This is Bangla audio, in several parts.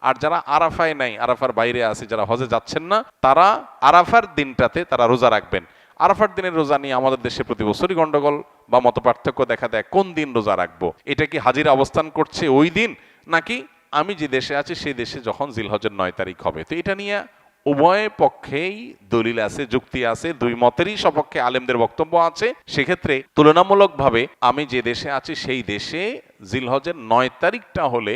আর যারা আরাফায় নাই, আরাফার বাইরে আছে, যারা হজে যাচ্ছেন না, তারা আরাফার দিনটাতে তারা রোজা রাখবেন। আরাফার দিনের রোজা নিয়ে আমাদের দেশে প্রতি বছরই গন্ডগোল বা মত পার্থক্য দেখা দেয়, কোন দিন রোজা রাখবো। এটা কি হাজিরা অবস্থান করছে ওই দিন, নাকি আমি যে দেশে আছি সেই দেশে যখন জিলহজের 9 তারিখ হবে। তো এটা নিয়ে উভয় পক্ষেই দলিল আছে, যুক্তি আছে, দুই মতেরই সপক্ষে আলেমদের বক্তব্য আছে। সেক্ষেত্রে তুলনামূলকভাবে আমি যে দেশে আছি সেই দেশে জিলহজের 9 তারিখটা হলে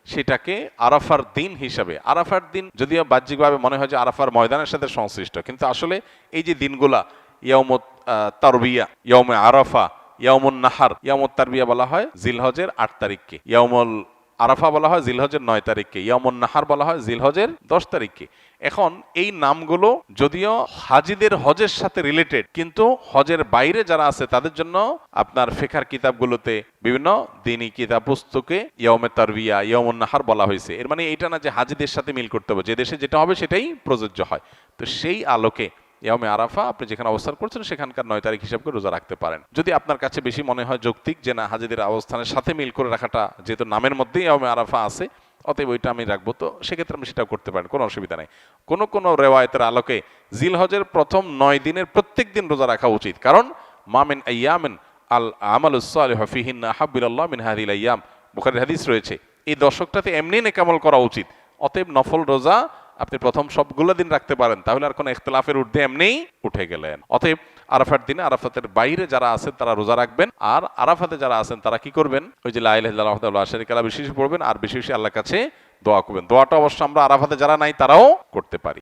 সেটাকে আরাফার দিন হিসাবে, আরাফার দিন যদিও বাহ্যিকভাবে মনে হয় যে আরাফার ময়দানের সাথে সংশ্লিষ্ট, কিন্তু আসলে এই যে দিনগুলা ইয়াউমুত তারবিয়া, ইয়াউমে আরাফা, ইয়াউমুন নাহার, ইয়াউমুত তারবিয়া বলা হয় জিলহজের 8 তারিখকে, ইয়াউমুল আরাফা বলা হয় জিলহজের 9 তারিখকে, ইয়াউমুন নাহার বলা হয় জিলহজের 10 তারিখকে। এখন এই নামগুলো যদিও হাজিদের হজের সাথে রিলেটেড, কিন্তু হজের বাইরে যারা আছে তাদের জন্য আপনার ফিকহের কিতাবগুলোতে বিভিন্ন দ্বীনি কিতাব পুস্তকে ইয়াউমে তারবিয়া, ইয়াউমুন নাহার বলা হয়েছে। এর মানে এইটা না যে হাজিদের সাথে মিল করতে হবে, যে দেশে যেটা হবে সেটাই প্রযোজ্য হয়। তো সেই আলোকে ইয়াউমে আরাফা আপনি যেখানে অবস্থান করছেন সেখানকার 9 তারিখ হিসাব করে রোজা রাখতে পারেন। যদি আপনার কাছে বেশি মনে হয় যৌক্তিক যে না হাজিদের অবস্থানের সাথে মিল করে রাখাটা, যেহেতু নামের মধ্যেই ইয়াউমে আরাফা আছে, অতএব ওইটা আমি রাখবো, তো সেক্ষেত্রে আপনি সেটাও করতে পারেন, কোনো অসুবিধা নেই। কোনো রেওয়ায়তের আলোকে জিলহজের প্রথম 9 দিনের প্রত্যেক দিন রোজা রাখা উচিত, কারণ মামিন আইয়ামিন আল আমালুস সালিহু ফিহিন্না আহাব্বুলিল্লাহ মিন হাযিহিল আইয়াম, বুখারীর হাদিস রয়েছে। এই দশকটাতে এমনি নেকামল করা উচিত। অতএব নফল রোজা আপনি প্রথম সবগুলো দিন রাখতে পারেন, তাহলে আর কোনো ইখতিলাফের ঊর্ধ্বে এমনিই উঠে গেলেন। অতএব আরাফার দিনে আরাফাতের বাইরে যারা আছেন তারা রোজা রাখবেন, আর আরাফাতে যারা আছেন তারা কি করবেন, ওই যে লা ইলাহা ইল্লাল্লাহু ওয়াহদাহু লা শারীকা লাহু বেশি বেশি পড়বেন, আর বেশি বেশি আল্লাহর কাছে দোয়া করবেন। দোয়াটা অবশ্য আমরা আরাফাতে যারা নাই তারাও করতে পারি।